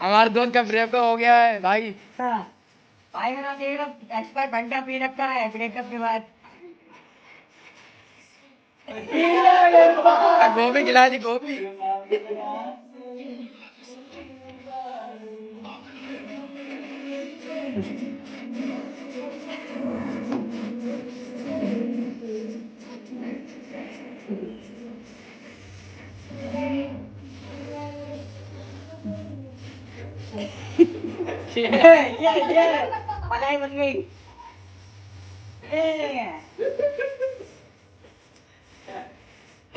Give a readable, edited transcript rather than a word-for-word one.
हमारे दोस्त का ब्रेकअप हो गया है भाई। भाई मेरा देख एक्सपर्ट घंटा पी रखा है ब्रेकअप के बाद। गोभी खिला दी गोभी। ये मलाई बन गई।